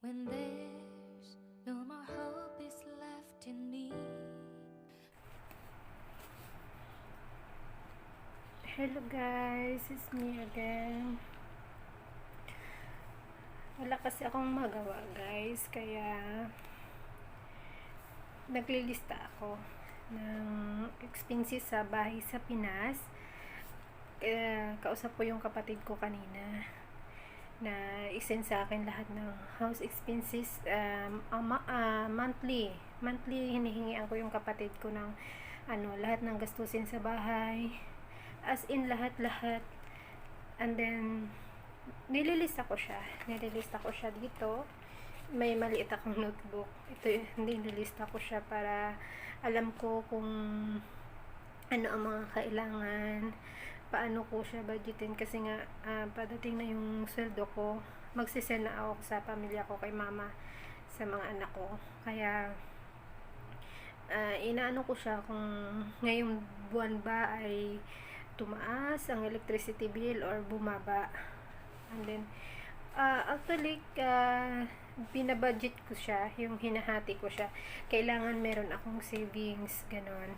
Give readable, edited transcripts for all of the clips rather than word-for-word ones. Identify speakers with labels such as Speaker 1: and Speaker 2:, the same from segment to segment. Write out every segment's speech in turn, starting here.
Speaker 1: When there's no more hope is left in me.
Speaker 2: Hello guys, it's me again. Wala kasi akong magawa guys, kaya naglilista ako ng expenses sa bahay sa Pinas. Kausap ko yung kapatid ko kanina na isend sa akin lahat ng house expenses, monthly hinihingian ko yung kapatid ko ng lahat ng gastusin sa bahay, as in lahat, and then nililista ko siya dito. May maliit akong notebook, ito, nililista ko siya para alam ko kung ano ang mga kailangan, paano ko siya budgetin, kasi nga padating na yung sweldo ko, magsisend na ako sa pamilya ko, kay mama, sa mga anak ko. Kaya inaano ko siya kung ngayong buwan ba ay tumaas ang electricity bill or bumaba. And then actually binabudget ko siya, yung hinahati ko siya. Kailangan meron akong savings, ganon.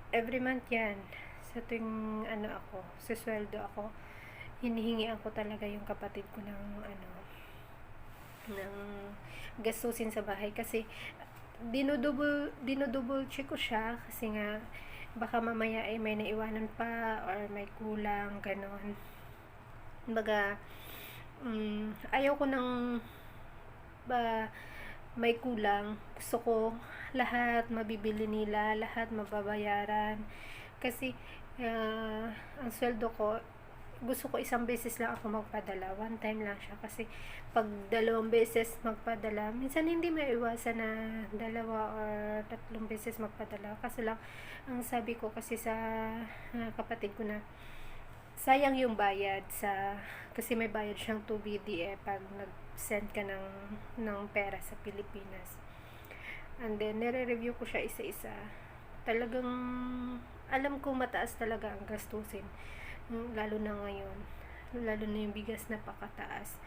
Speaker 2: Every month yan, sa tuwing sa sweldo ako, hinihingian ko talaga yung kapatid ko ng ng gastusin sa bahay, kasi dinodouble check ko siya, kasi nga baka mamaya ay may naiwanan pa or may kulang, ganon. Baga ayaw ko nang may kulang. Gusto ko lahat mabibili nila, lahat mababayaran, kasi ang sweldo ko, gusto ko isang beses lang ako magpadala, one time lang siya, kasi pag dalawang beses magpadala, minsan hindi maiwasan na dalawa or tatlong beses magpadala. Kasi lang, ang sabi ko kasi sa kapatid ko na sayang yung bayad kasi may bayad siyang 2BD pag nag-send ka ng pera sa Pilipinas. And then nire-review ko siya isa-isa. Talagang alam ko mataas talaga ang gastusin, lalo na ngayon, lalo na yung bigas, napakataas.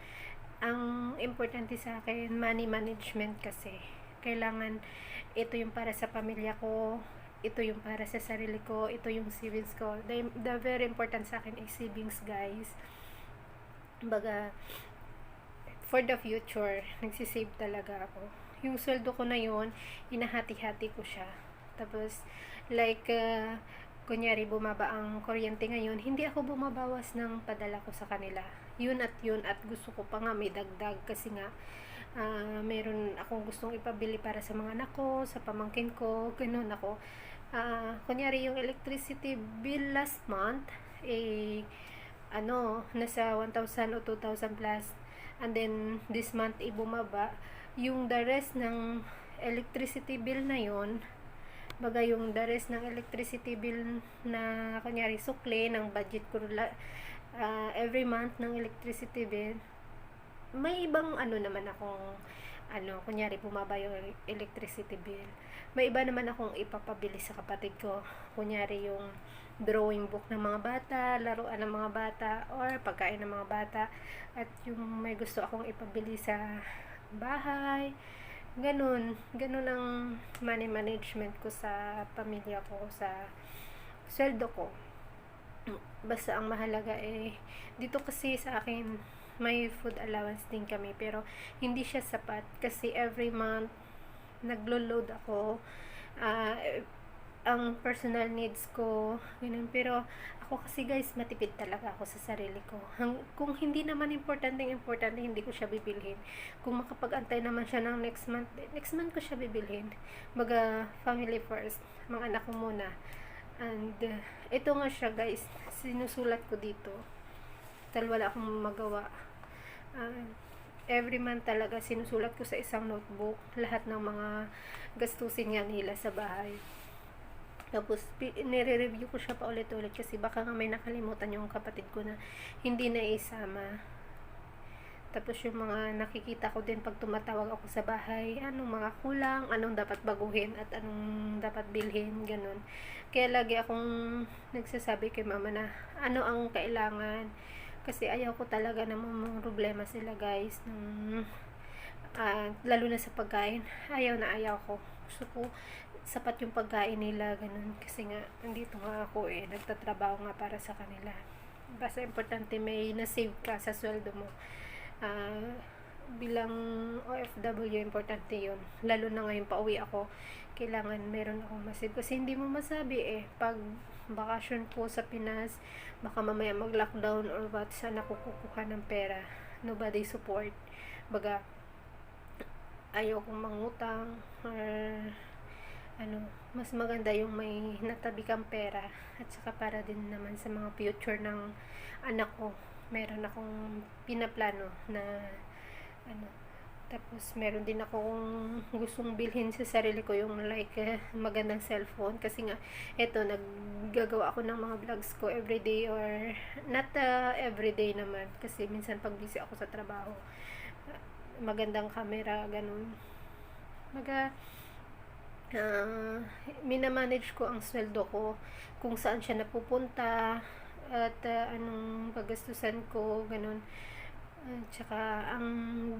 Speaker 2: Ang importante sa akin, money management, kasi kailangan ito yung para sa pamilya ko, ito yung para sa sarili ko, ito yung savings ko. The very important sa akin is savings, guys. Baga, for the future, nagsisave talaga ako. Yung sweldo ko na yun, hinahati-hati ko siya. Tapos, like, kunyari bumaba ang kuryente ngayon, hindi ako bumabawas ng padala ko sa kanila. Yun, at gusto ko pa nga may dagdag, kasi nga meron akong gustong ipabili para sa mga anak ko, sa pamangkin ko, ganun ako. Kunyari yung electricity bill last month, nasa 1,000 o 2,000 plus, and then this month bumaba yung the rest ng electricity bill na yon. Baga yung the rest ng electricity bill na kunyari sukle ng budget ko every month ng electricity bill, may ibang naman akong kunyari bumaba yung electricity bill, may iba naman akong ipapabili sa kapatid ko. Kunyari yung drawing book ng mga bata, laruan ng mga bata, or pagkain ng mga bata, at yung may gusto akong ipabili sa bahay. Ganun ang money management ko sa pamilya ko, sa sweldo ko. Basta ang mahalaga dito kasi sa akin may food allowance din kami, pero hindi siya sapat, kasi every month naglo-load ako ang personal needs ko, ganun. Pero ako kasi guys, matipid talaga ako sa sarili ko. Kung hindi naman importante, hindi ko siya bibilhin. Kung makapag-antay naman siya ng next month ko siya bibilhin. Baga, family first, mga anak ko muna. And ito nga siya guys, sinusulat ko dito dahil wala akong magawa. Every month talaga sinusulat ko sa isang notebook lahat ng mga gastusin nga nila sa bahay. Tapos nire-review ko siya pa ulit-ulit, kasi baka nga may nakalimutan yung kapatid ko na hindi na isama. Tapos yung mga nakikita ko din pag tumatawag ako sa bahay, anong mga kulang, anong dapat baguhin, at anong dapat bilhin, ganun. Kaya lagi akong nagsasabi kay mama na ano ang kailangan, Kasi ayaw ko talaga na problema sila guys ng lalo na sa pagkain. Ayaw ko. Gusto ko sapat yung pagkain nila, ganun. Kasi nga, nandito nga ako nagtatrabaho nga para sa kanila. Basta importante may na-save ka sa sweldo mo. Bilang OFW, importante yun. Lalo na ngayon pauwi ako, kailangan meron akong masave. Kasi hindi mo masabi pag bakasyon po sa Pinas, baka mamaya mag-lockdown or what, saan ako kukuha ng pera. Nobody support. Baga, ayaw kong mangutang or mas maganda yung may natabi kang pera, at saka para din naman sa mga future ng anak ko. Meron akong pinaplano na tapos meron din akong gustong bilhin sa sarili ko, yung like magandang cellphone, kasi nga naggagawa ako ng mga vlogs ko everyday, or not everyday naman, kasi minsan pag busy ako sa trabaho, magandang camera, ganun. Minamanage ko ang sweldo ko, kung saan siya napupunta, at anong paggastusan ko, ganun. Tsaka ang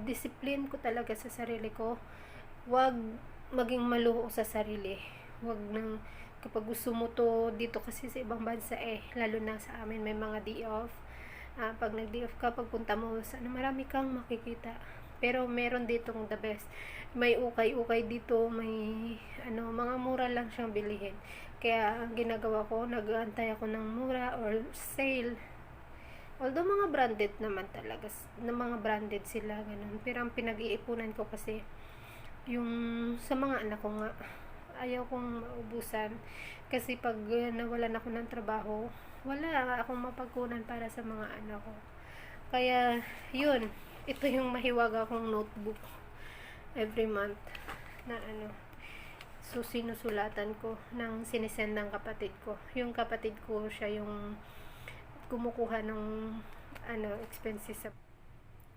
Speaker 2: discipline ko talaga sa sarili ko, wag maging maluho sa sarili. Wag nang kapag gusto mo to dito, kasi sa ibang bansa lalo na sa amin may mga day off. Pag nag-day off ka, pagpunta mo marami kang makikita. Pero meron ditong the best. May ukay-ukay dito, may mga mura lang siyang bilihin. Kaya ang ginagawa ko, nag-aantay ako ng mura or sale. Although mga branded naman talaga, na mga branded sila, ganun. Pero ang pinag-iipunan ko kasi yung sa mga anak ko nga, ayaw kong maubusan. Kasi pag nawalan ako ng trabaho, wala akong mapagkunan para sa mga anak ko. Kaya yun, ito yung mahiwaga kong notebook every month na so sinusulatan ko ng sinisend ng kapatid ko. Yung kapatid ko, siya yung kumukuha ng expenses.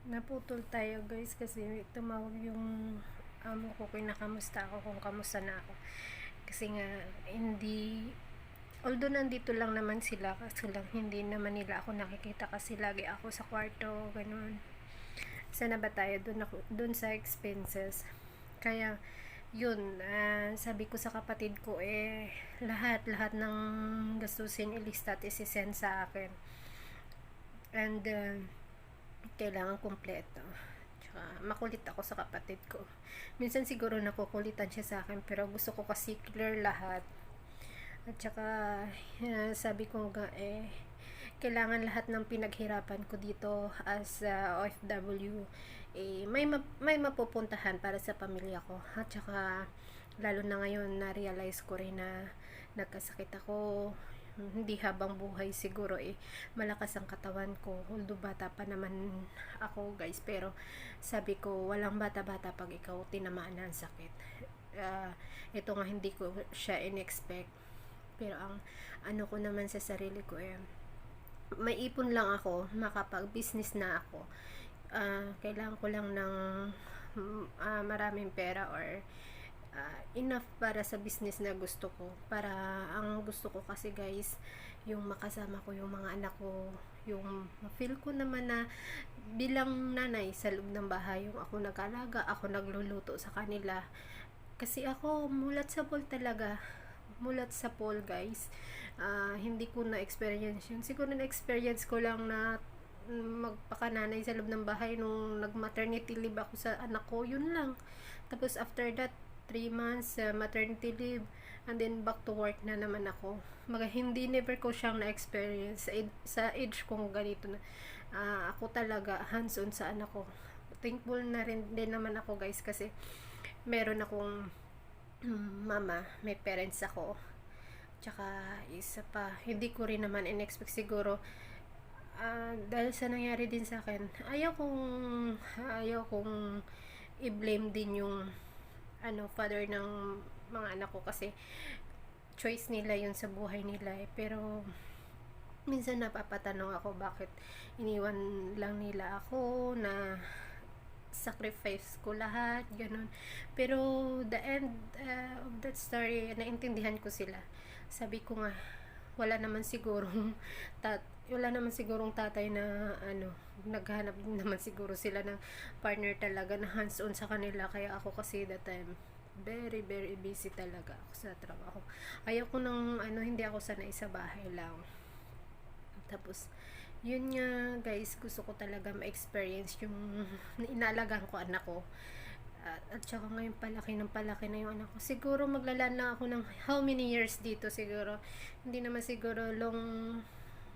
Speaker 2: Naputol tayo guys kasi tumawag yung amo ko, kinakamusta ako kung kamusta na ako. Kasi nga although nandito lang naman sila, kaso lang hindi naman nila ako nakikita kasi lagi ako sa kwarto, ganun. Sana ba tayo dun sa expenses. Kaya yun, sabi ko sa kapatid ko lahat ng gastusin ilista at isisend sa akin, and kailangan kompleto. Tsaka makulit ako sa kapatid ko. Minsan siguro nakukulitan siya sa akin, pero gusto ko kasi clear lahat. At saka sabi ko nga kailangan lahat ng pinaghirapan ko dito as OFW may mapupuntahan para sa pamilya ko. At saka lalo na ngayon na-realize ko rin na nagkasakit ako, hindi habang buhay siguro malakas ang katawan ko, although bata pa naman ako guys, pero sabi ko walang bata-bata pag ikaw tinamaan ng sakit. Ito nga hindi ko siya in-expect, pero ang ko naman sa sarili ko may ipon lang ako, makapag-business na ako. Kailangan ko lang ng maraming pera or enough para sa business na gusto ko. Para ang gusto ko kasi guys, yung makasama ko yung mga anak ko, yung feel ko naman na bilang nanay sa loob ng bahay, yung ako nag-alaga, ako nagluluto sa kanila. Kasi ako mulat sa pool talaga, mulat sa pool guys. Hindi ko na-experience yun. Siguro na-experience ko lang na magpakananay sa loob ng bahay nung nag-maternity leave ako sa anak ko, yun lang. Tapos after that 3 months maternity leave, and then back to work na naman ako. Never ko siyang na-experience sa age kong ganito na ako talaga hands-on sa anak ko. Thankful na rin din naman ako guys, kasi meron akong mama, may parents ako. Tsaka isa pa, hindi ko rin naman in-expect siguro dahil sa nangyari din sa akin. Ayaw kong i-blame din yung father ng mga anak ko, kasi choice nila yun sa buhay nila pero minsan napapatanong ako bakit iniwan lang nila ako, na sacrifice ko lahat, ganun. Pero the end of that story, naintindihan ko sila. Sabi ko nga, wala naman sigurong wala naman sigurong tatay na ano, naghanap din naman siguro sila ng partner talaga na hands-on sa kanila. Kaya ako kasi that time, very very busy talaga ako sa trabaho. Ayaw ko ng ano, hindi ako sanay sa bahay lang. Tapos yun nga guys, gusto ko talaga ma-experience yung inaalagaan ko anak ko. At saka ngayon palaki na yung anak ko. Siguro maglalaan lang ako ng how many years dito siguro. Hindi naman siguro long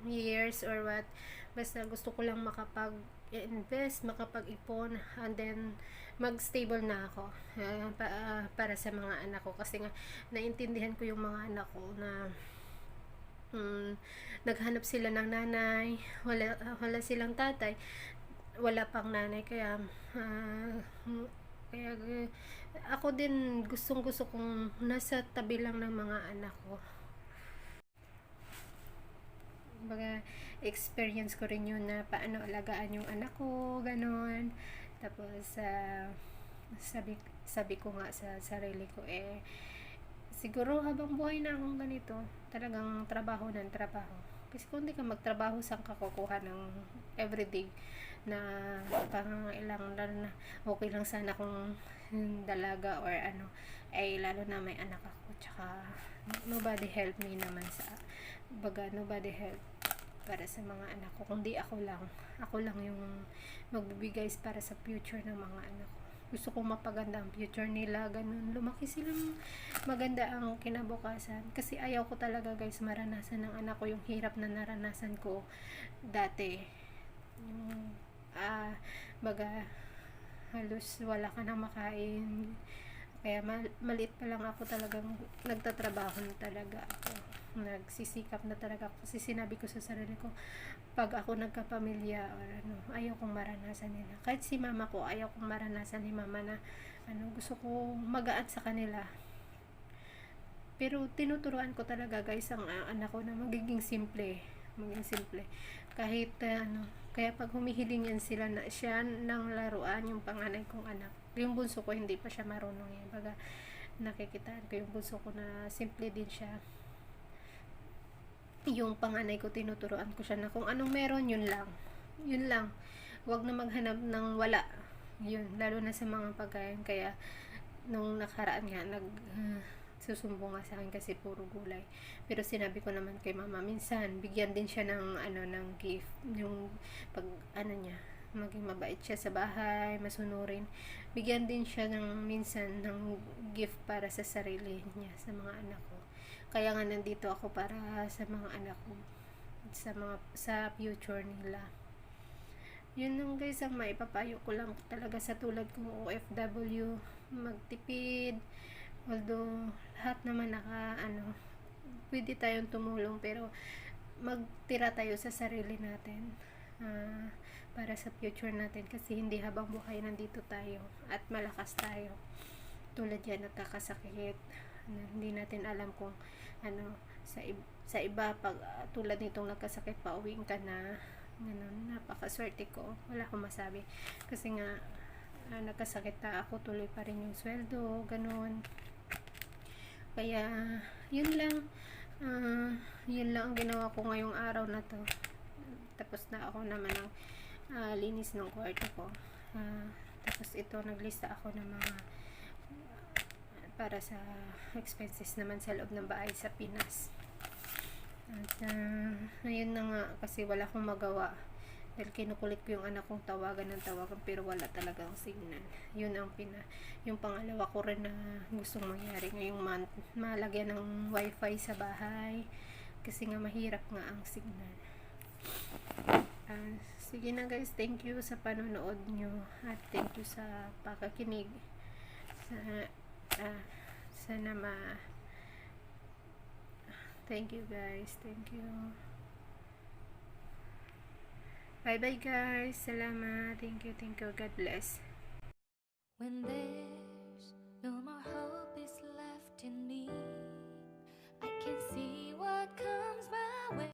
Speaker 2: years or what. Basta gusto ko lang makapag-invest, makapag-ipon, and then mag-stable na ako para sa mga anak ko. Kasi nga, naintindihan ko yung mga anak ko na naghanap sila ng nanay, wala silang tatay, wala pang nanay, kaya kaya ako din gustong gusto kong nasa tabi lang ng mga anak ko. Baga, experience ko rin yun na paano alagaan yung anak ko, ganon. Tapos, sabi ko nga sa sarili ko, siguro habang buhay na akong ganito, talagang trabaho ng trabaho. Kasi kung hindi ka magtrabaho, saan ka kukuha ng everyday na pangangailangan, lalo na okay lang sana kung dalaga or ano, ay lalo na may anak ako, tsaka nobody help me naman nobody help para sa mga anak ko, kundi ako lang yung magbibigay para sa future ng mga anak ko. Gusto kong mapaganda ang future nila, ganun, lumaki silang maganda ang kinabukasan. Kasi ayaw ko talaga guys maranasan ng anak ko yung hirap na naranasan ko dati, yung baga halos wala ka nang makain. Kaya maliit pa lang ako, talagang nagtatrabaho na talaga ako, nagsisikap na talaga ako. Kasi sinabi ko sa sarili ko, pag ako nagkapamilya or ano, ayaw kong maranasan nila. Kahit si mama ko, ayaw kong maranasan ni mama na ano, gusto ko magaan sa kanila. Pero tinuturuan ko talaga guys ang anak ko na magiging simple. Kahit ano, kaya pag humihiling yan sila na siya ng laruan, yung panganay kong anak, yung bunso ko hindi pa siya marunong yan. Baga nakikitaan ko yung bunso ko na simple din siya. Yung panganay ko, tinuturuan ko siya na kung anong meron, yun lang, wag na maghanap ng wala. Yun, lalo na sa mga pagkain. Kaya nung nakaraan nga susumbong nga sa akin kasi puro gulay. Pero sinabi ko naman kay mama, minsan bigyan din siya ng ano, ng gift, yung pag ano niya, maging mabait siya sa bahay, masunurin, bigyan din siya ng minsan ng gift para sa sarili niya, sa mga anak ko. Kaya nga nandito ako para sa mga anak ko, sa future nila. Yun lang guys ang maipapayo ko lang talaga sa tulad kong OFW, magtipid. Although lahat naman pwede tayong tumulong, pero magtira tayo sa sarili natin, para sa future natin, kasi hindi habang buhay nandito tayo at malakas tayo. Tulad yan, nagkakasakit, hindi natin alam kung ano, sa iba pag tulad nitong nagkasakit, pauwiin ka na, ganun. Napakaswerte ko, wala akong masabi, kasi nga nagkasakit na ako, tuloy pa rin yung sweldo, ganun. Kaya yun lang ang ginawa ko ngayong araw na to. Tapos na ako naman ng linis ng kwarto ko. Tapos ito, naglista ako ng mga para sa expenses naman sa loob ng bahay sa Pinas. At ayun na nga, kasi wala akong magawa dahil kinukulit ko yung anak kong tawagan ng tawagan, pero wala talagang signal. Yun ang yung pangalawa ko rin na gustong mangyari ngayong month, malagyan ng wifi sa bahay, kasi nga mahirap nga ang signal. Sige na guys, thank you sa panonood nyo, at thank you sa pakakinig. Sana thank you guys, thank you. Bye bye guys, salamat, thank you, God bless.
Speaker 1: When there's no more